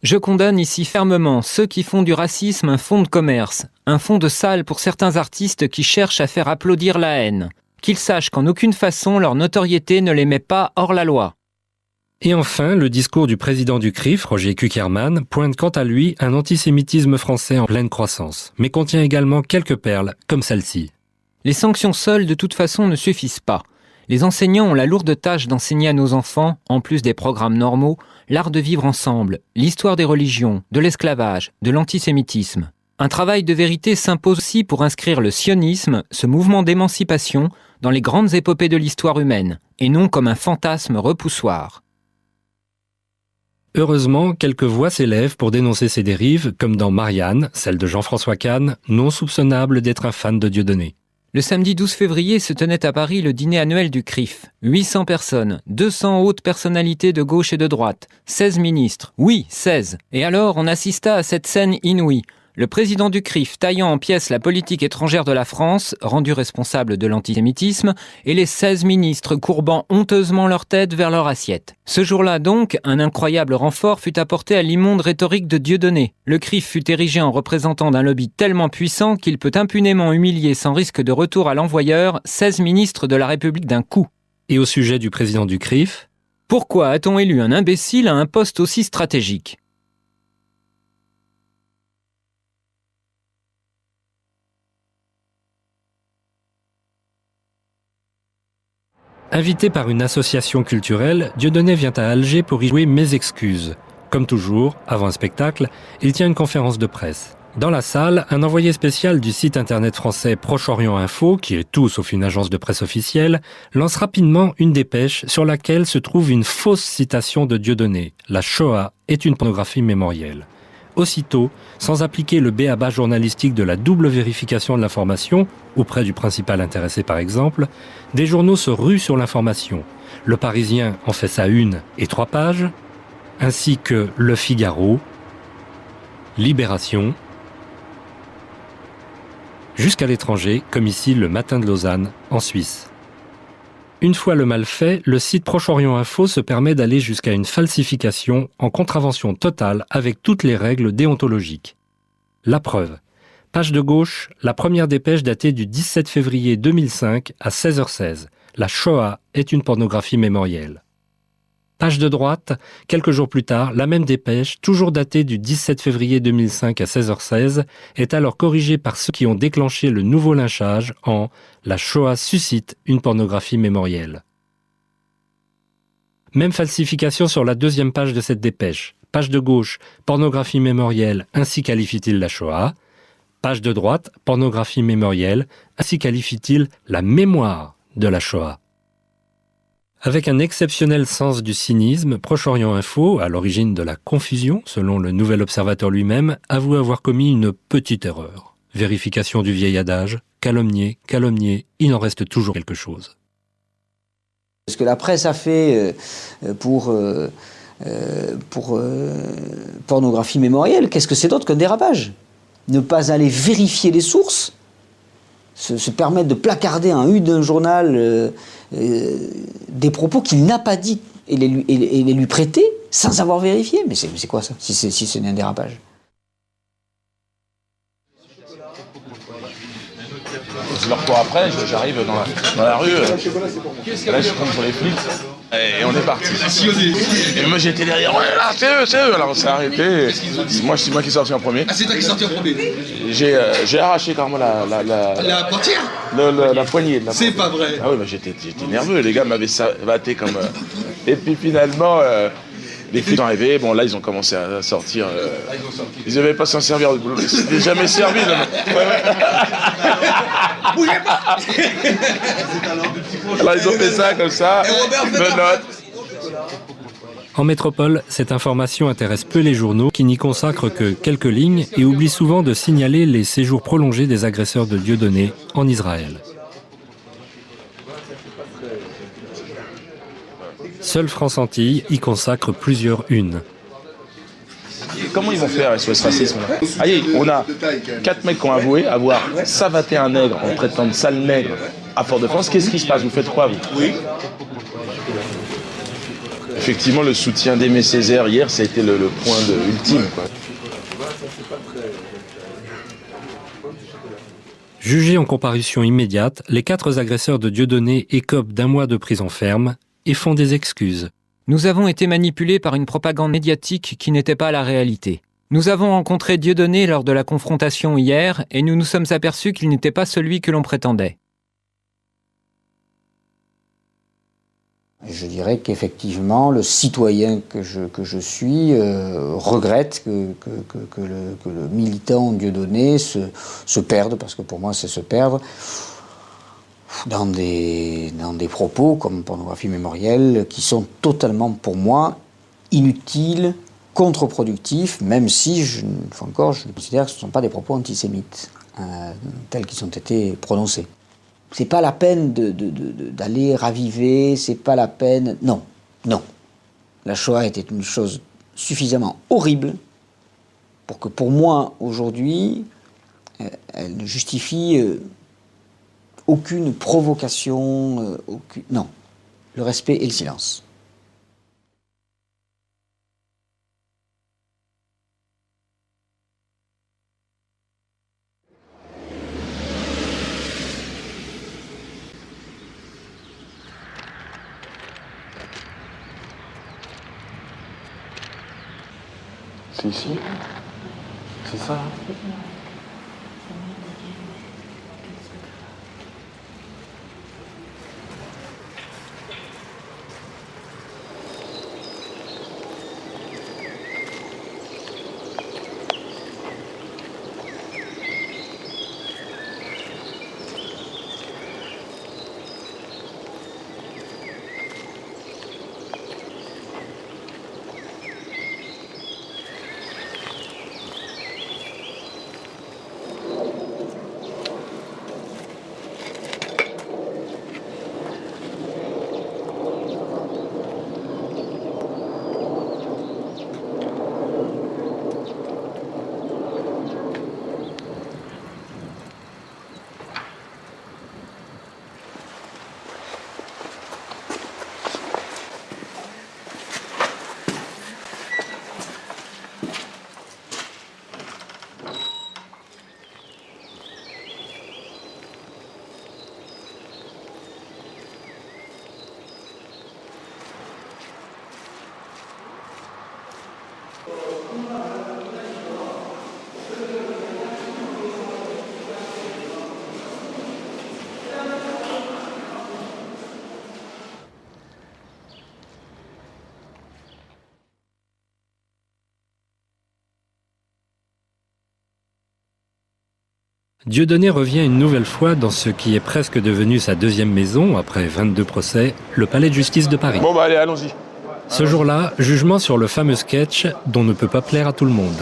Je condamne ici fermement ceux qui font du racisme un fonds de commerce, un fonds de salle pour certains artistes qui cherchent à faire applaudir la haine. Qu'ils sachent qu'en aucune façon leur notoriété ne les met pas hors la loi. Et enfin, le discours du président du CRIF, Roger Kuckerman, pointe quant à lui un antisémitisme français en pleine croissance, mais contient également quelques perles, comme celle-ci. Les sanctions seules, de toute façon, ne suffisent pas. Les enseignants ont la lourde tâche d'enseigner à nos enfants, en plus des programmes normaux, l'art de vivre ensemble, l'histoire des religions, de l'esclavage, de l'antisémitisme. Un travail de vérité s'impose aussi pour inscrire le sionisme, ce mouvement d'émancipation, dans les grandes épopées de l'histoire humaine, et non comme un fantasme repoussoir. Heureusement, quelques voix s'élèvent pour dénoncer ces dérives, comme dans Marianne, celle de Jean-François Kahn, non soupçonnable d'être un fan de Dieudonné. Le samedi 12 février se tenait à Paris le dîner annuel du CRIF. 800 personnes, 200 hautes personnalités de gauche et de droite, 16 ministres, oui, 16. Et alors, on assista à cette scène inouïe. Le président du CRIF taillant en pièces la politique étrangère de la France, rendu responsable de l'antisémitisme, et les 16 ministres courbant honteusement leur tête vers leur assiette. Ce jour-là donc, un incroyable renfort fut apporté à l'immonde rhétorique de Dieudonné. Le CRIF fut érigé en représentant d'un lobby tellement puissant qu'il peut impunément humilier sans risque de retour à l'envoyeur 16 ministres de la République d'un coup. Et au sujet du président du CRIF, pourquoi a-t-on élu un imbécile à un poste aussi stratégique ? Invité par une association culturelle, Dieudonné vient à Alger pour y jouer Mes excuses. Comme toujours, avant un spectacle, il tient une conférence de presse. Dans la salle, un envoyé spécial du site internet français Proche-Orient Info, qui est tout sauf une agence de presse officielle, lance rapidement une dépêche sur laquelle se trouve une fausse citation de Dieudonné. La Shoah est une pornographie mémorielle. Aussitôt, sans appliquer le b.a.-ba journalistique de la double vérification de l'information, auprès du principal intéressé par exemple, des journaux se ruent sur l'information. Le Parisien en fait sa 1 et 3 pages, ainsi que Le Figaro, Libération, jusqu'à l'étranger, comme ici le Matin de Lausanne, en Suisse. Une fois le mal fait, le site Proche-Orient Info se permet d'aller jusqu'à une falsification en contravention totale avec toutes les règles déontologiques. La preuve. Page de gauche, la première dépêche datée du 17 février 2005 à 16h16. La Shoah est une pornographie mémorielle. Page de droite, quelques jours plus tard, la même dépêche, toujours datée du 17 février 2005 à 16h16, est alors corrigée par ceux qui ont déclenché le nouveau lynchage en « La Shoah suscite une pornographie mémorielle ». Même falsification sur la deuxième page de cette dépêche. Page de gauche, pornographie mémorielle, ainsi qualifie-t-il la Shoah. Page de droite, pornographie mémorielle, ainsi qualifie-t-il la mémoire de la Shoah. Avec un exceptionnel sens du cynisme, Proche-Orient Info, à l'origine de la confusion, selon le Nouvel Observateur lui-même, avoue avoir commis une petite erreur. Vérification du vieil adage, calomnier, il en reste toujours quelque chose. Ce que la presse a fait pour pornographie mémorielle, qu'est-ce que c'est d'autre qu'un dérapage ? Ne pas aller vérifier les sources, se permettre de placarder en une d'un journal des propos qu'il n'a pas dit et les lui prêter sans avoir vérifié. Mais c'est quoi ça, si ce n'est un dérapage ? Je leur cours après, j'arrive dans la rue, là je compte pour les flics, et on est parti. Et moi j'étais derrière, ouais, là c'est eux, alors on s'est arrêté, c'est moi qui suis sorti en premier. Ah c'est toi qui es sorti en premier. J'ai arraché carrément la portière, la poignée. C'est pas vrai. Ah oui, mais j'étais nerveux, les gars m'avaient batté comme... Et puis finalement... les flics sont arrivés, bon là ils ont commencé à sortir. Ils n'avaient pas s'en servir, c'était jamais servi. Bougez pas. Alors ils ont fait ça comme ça, menottes. En métropole, cette information intéresse peu les journaux qui n'y consacrent que quelques lignes et oublient souvent de signaler les séjours prolongés des agresseurs de Dieudonné en Israël. Seule France Antilles y consacre plusieurs unes. Comment ils vont faire SOS Racisme là ? Allez, on a 4 mecs qui ont avoué avoir savaté un nègre en traitant de sale nègre à Fort-de-France. Qu'est-ce qui se passe ? Vous faites quoi, vous ? Oui. Effectivement, le soutien d'Aimé Césaire hier, ça a été le point ultime, quoi. Jugés en comparution immédiate, les 4 agresseurs de Dieudonné écopent d'1 mois de prison ferme et font des excuses. Nous avons été manipulés par une propagande médiatique qui n'était pas la réalité. Nous avons rencontré Dieudonné lors de la confrontation hier et nous nous sommes aperçus qu'il n'était pas celui que l'on prétendait. Je dirais qu'effectivement, le citoyen que je suis regrette que le militant Dieudonné se perde, parce que pour moi c'est se perdre, dans des propos comme pornographie mémorielle qui sont totalement, pour moi, inutiles, contre-productifs, même si, une fois encore, je considère que ce ne sont pas des propos antisémites, tels qu'ils ont été prononcés. C'est pas la peine d'aller raviver, c'est pas la peine... Non, non. La Shoah était une chose suffisamment horrible pour que, pour moi, aujourd'hui, elle ne justifie aucune provocation, aucune... Non. Le respect et le silence. C'est ici? C'est ça? Dieudonné revient une nouvelle fois dans ce qui est presque devenu sa deuxième maison, après 22 procès, le Palais de justice de Paris. Bon bah allez, allons-y. Ce jour-là, jugement sur le fameux sketch dont ne peut pas plaire à tout le monde.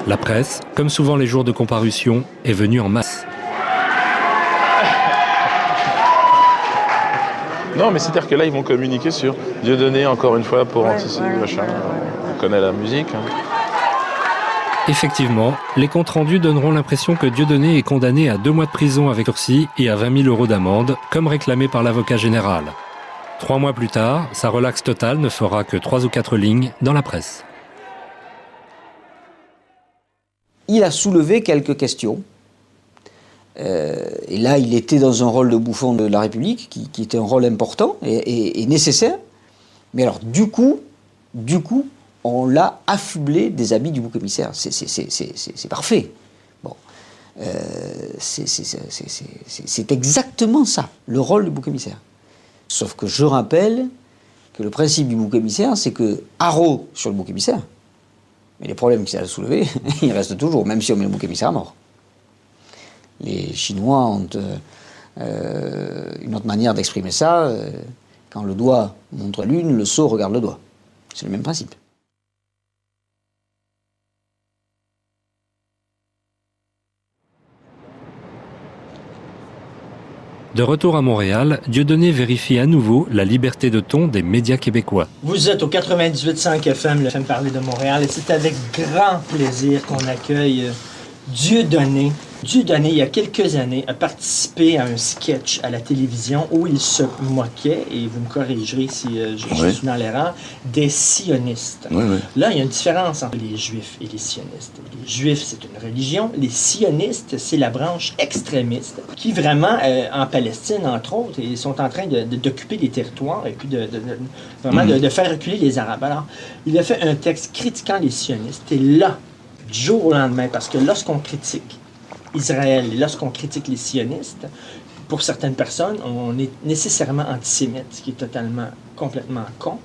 La presse, comme souvent les jours de comparution, est venue en masse. Non, mais c'est-à-dire que là, ils vont communiquer sur Dieudonné, encore une fois, pour antisémitisme, machin. On connaît la musique. Hein. Effectivement, les comptes rendus donneront l'impression que Dieudonné est condamné à 2 mois de prison avec sursis et à 20 000 € d'amende, comme réclamé par l'avocat général. 3 mois plus tard, sa relaxe totale ne fera que 3 ou 4 lignes dans la presse. Il a soulevé quelques questions. Et là, il était dans un rôle de bouffon de la République, qui était un rôle important et nécessaire. Mais alors, du coup, on l'a affublé des habits du bouc émissaire. C'est parfait. Bon. C'est exactement ça, le rôle du bouc émissaire. Sauf que je rappelle que le principe du bouc émissaire, c'est que haro sur le bouc émissaire, mais les problèmes qu'il a soulevés, ils restent toujours, même si on met le bouc émissaire à mort. Les Chinois ont une autre manière d'exprimer ça. Quand le doigt montre l'une, le sceau regarde le doigt. C'est le même principe. De retour à Montréal, Dieudonné vérifie à nouveau la liberté de ton des médias québécois. Vous êtes au 98.5 FM, le FM Parler de Montréal, et c'est avec grand plaisir qu'on accueille Dieudonné. Dieudonné, il y a quelques années, a participé à un sketch à la télévision où il se moquait, et vous me corrigerez si je suis dans l'erreur, des sionistes. Oui. Là, il y a une différence entre les juifs et les sionistes. Les juifs, c'est une religion. Les sionistes, c'est la branche extrémiste qui vraiment, en Palestine, entre autres, ils sont en train d'occuper des territoires et puis de faire reculer les Arabes. Alors, il a fait un texte critiquant les sionistes. Et là, du jour au lendemain, parce que lorsqu'on critique Israël, et lorsqu'on critique les sionistes, pour certaines personnes, on est nécessairement antisémite, ce qui est complètement con.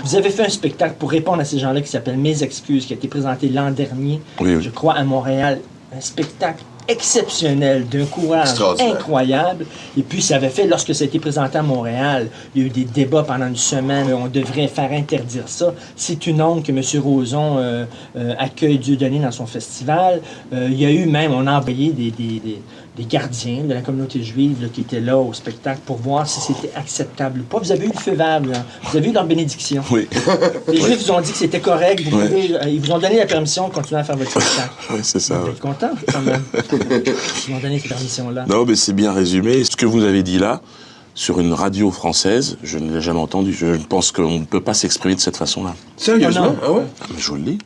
Vous avez fait un spectacle pour répondre à ces gens-là qui s'appelle Mes excuses, qui a été présenté l'an dernier, je crois, à Montréal. Un spectacle exceptionnel, d'un courage incroyable. Et puis, ça avait fait, lorsque ça a été présenté à Montréal, il y a eu des débats pendant une semaine, on devrait faire interdire ça. C'est une honte que M. Roson accueille Dieudonné dans son festival. Il y a eu même, on a envoyé des gardiens de la communauté juive là, qui étaient là au spectacle pour voir si c'était acceptable ou pas. Vous avez eu le feu vert, là. Vous avez eu leur bénédiction. Oui. Les Juifs vous ont dit que c'était correct. Ils vous ont donné la permission de continuer à faire votre spectacle. Oui, c'est ça. Vous êtes content, quand même. Ils m'ont donné cette permission-là. Non, mais c'est bien résumé. Ce que vous avez dit là, sur une radio française, je ne l'ai jamais entendu. Je pense qu'on ne peut pas s'exprimer de cette façon-là. Sérieusement? Ah ouais? Je vous le dis.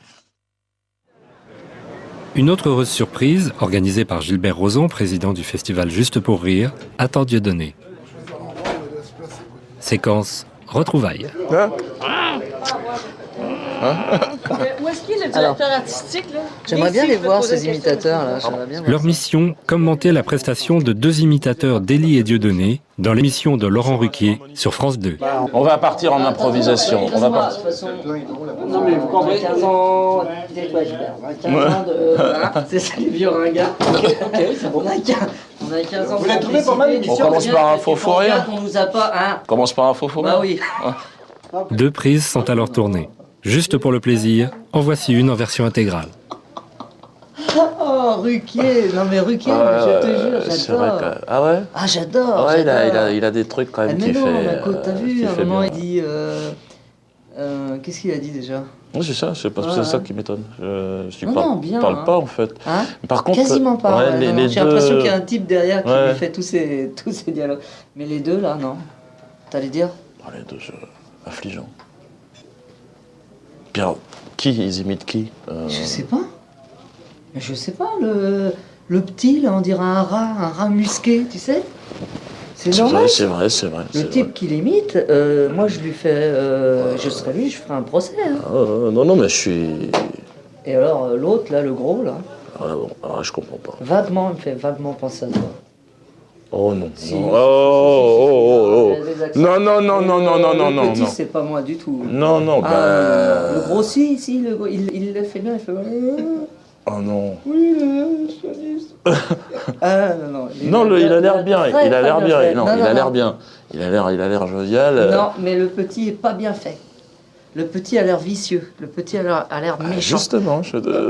Une autre heureuse surprise, organisée par Gilbert Rozon, président du festival Juste pour rire, attend Dieudonné. Séquence retrouvailles. Où est-ce qu'il est le directeur artistique, là? J'aimerais bien les voir, ces imitateurs-là. Leur mission, commenter la prestation de deux imitateurs d'Élie et Dieudonné dans l'émission de Laurent Ruquier sur France 2. On va partir en improvisation. On va partir. Non, mais vous comprenez 15 ans... Tais-toi, Gilbert. 15 ans de... C'est ça, les vieux ringards. Ok, c'est bon. On a 15 ans. Vous l'avez trouvé pas mal? On commence par un faux rire. On nous a pas... Hein? On commence par un faux rire. Bah oui. Deux prises sont alors tournées. Juste pour le plaisir, en voici une en version intégrale. Oh, Ruquier! Non mais Ruquier, je te jure, j'adore. Ah ouais? Ah, j'adore! Ouais, il a des trucs quand même mais qui non, fait... t'as vu, à un moment, il dit... qu'est-ce qu'il a dit déjà? Oui, c'est ça, c'est ça qui m'étonne. Je bien, parle pas en fait. Hein? Par contre, quasiment pas. les J'ai deux... l'impression qu'il y a un type derrière qui lui fait tous ces dialogues. Mais les deux là, non. T'allais dire? Les deux, affligeants. Bien, qui ils imitent qui? Je sais pas. Je sais pas, le petit, là, on dirait un rat musqué, tu sais? C'est normal. C'est vrai. Le type qui l'imite, moi je lui fais... je serais lui, je ferai un procès. Hein. Non, mais je suis... Et alors, l'autre, là, le gros, là... Alors, je comprends pas. Vaguement, il me fait vaguement penser à toi. Oh non. Si. Non. Non. Le petit, c'est pas moi du tout. Non. Le gros, si, le gros, il le fait bien, il fait... Oh non. Oui, le socialiste. Non. Non, il a l'air bien. Il a l'air bien. Non, il a l'air bien. Il a l'air jovial. Non, mais le petit est pas bien fait. Le petit a l'air vicieux. Le petit a l'air méchant.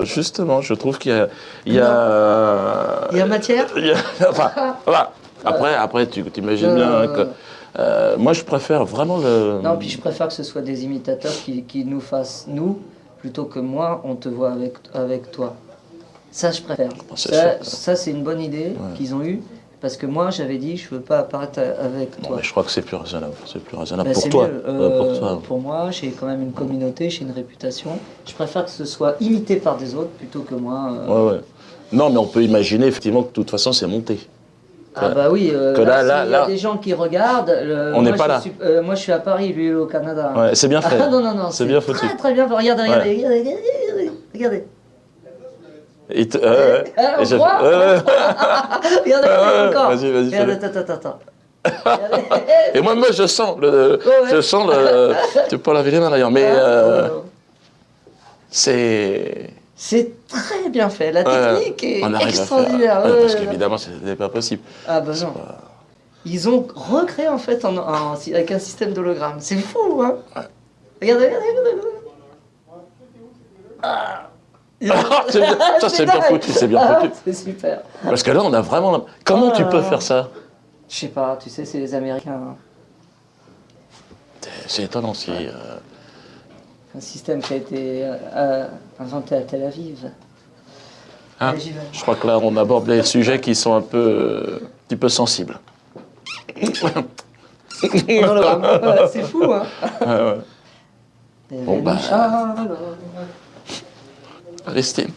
Justement, je trouve qu'il y a... Il y a matière. Après, tu t'imagines bien que... moi, je préfère vraiment le... Non, puis je préfère que ce soit des imitateurs qui nous fassent, nous, plutôt que moi, on te voit avec toi. Ça, je préfère. Ça, c'est une bonne idée qu'ils ont eue. Parce que moi, j'avais dit, je veux pas apparaître avec toi. Mais je crois que c'est plus raisonnable. C'est plus raisonnable Ben, pour toi. Pour toi. Pour moi, j'ai quand même une communauté, j'ai une réputation. Je préfère que ce soit imité par des autres plutôt que moi. Ouais. Non, mais on peut imaginer effectivement que de toute façon, c'est monté. Ah bah oui, que il y a des gens qui regardent. On n'est pas là. Moi, je suis à Paris, lui, il est au Canada. Ouais, c'est bien fait. Ah, non, c'est bien foutu. Très bien. Regardez. Regardez, encore. Vas-y. Attends. Et moi, je sens tu peux pas laver les mains d'ailleurs, mais c'est très bien fait. La technique est extraordinaire. Parce qu'évidemment, c'était pas possible. Ah bah non. Ils ont recréé en fait avec un système d'hologramme. C'est fou, hein? Ouais. Regardez. Ça, c'est bien foutu, c'est super. Parce que là, on a vraiment... Comment tu peux faire ça? Je sais pas, tu sais, c'est les Américains. Hein. C'est étonnant, Un système qui a été inventé à Tel Aviv. Hein? Je crois que là, on aborde des sujets qui sont un petit peu sensibles. C'est fou, hein? Bon, Aristide.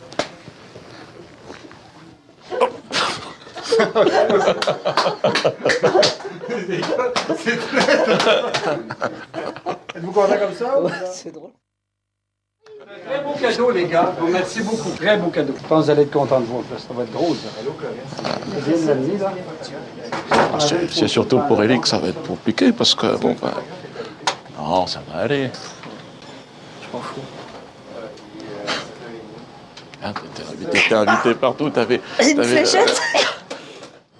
Êtes-vous content comme ça? Ouais, c'est drôle. Très beau cadeau, les gars. Vous merci beaucoup. Très beau cadeau. Je pense que vous allez être content de vous. Ça va être drôle, ça. Viens de l'amener, là. C'est surtout pour Eric que ça va être compliqué parce que, bon, ben. Non, ça va aller. Je m'en fous. Ah, t'étais invité partout, t'avais. Une fléchette.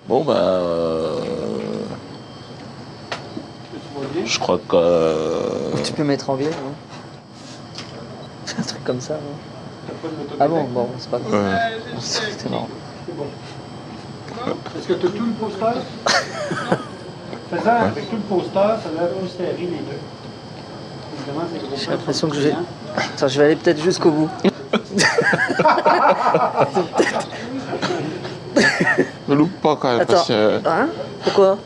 Bon, ben. Je crois que. Tu peux mettre en biais, non? Un truc comme ça, non? Ah bon, c'est pas grave. C'est marrant. Est-ce que tu as tout le poster? Faisant avec tout le poster, ça va plus serrer les deux. J'ai l'impression que je vais... Attends, je vais aller peut-être jusqu'au bout. Ne loupe pas quand même. Attends, parce que... hein? Pourquoi?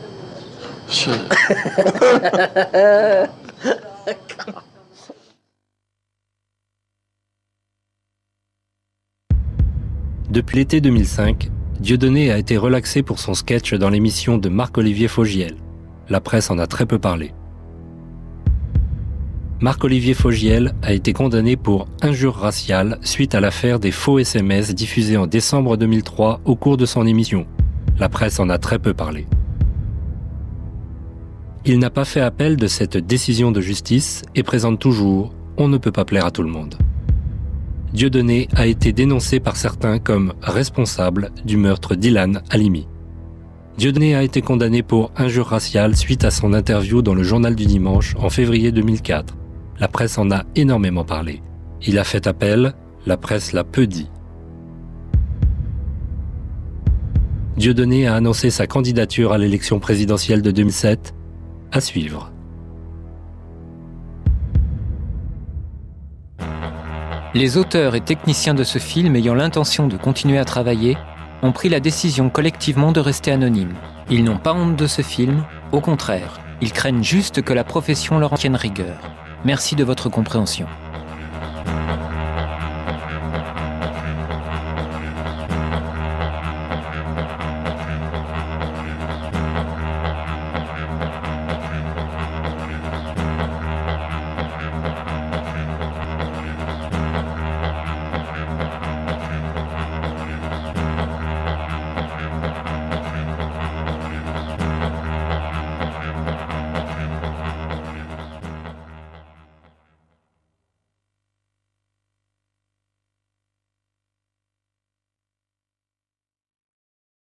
Depuis l'été 2005, Dieudonné a été relaxé pour son sketch dans l'émission de Marc-Olivier Fogiel. La presse en a très peu parlé. Marc-Olivier Fogiel a été condamné pour injure raciale suite à l'affaire des faux SMS diffusés en décembre 2003 au cours de son émission. La presse en a très peu parlé. Il n'a pas fait appel de cette décision de justice et présente toujours « On ne peut pas plaire à tout le monde ». Dieudonné a été dénoncé par certains comme responsable du meurtre d'Ilan Halimi. Dieudonné a été condamné pour injure raciale suite à son interview dans le Journal du Dimanche en février 2004. La presse en a énormément parlé. Il a fait appel, la presse l'a peu dit. Dieudonné a annoncé sa candidature à l'élection présidentielle de 2007. À suivre. Les auteurs et techniciens de ce film ayant l'intention de continuer à travailler ont pris la décision collectivement de rester anonymes. Ils n'ont pas honte de ce film, au contraire, ils craignent juste que la profession leur en tienne rigueur. Merci de votre compréhension.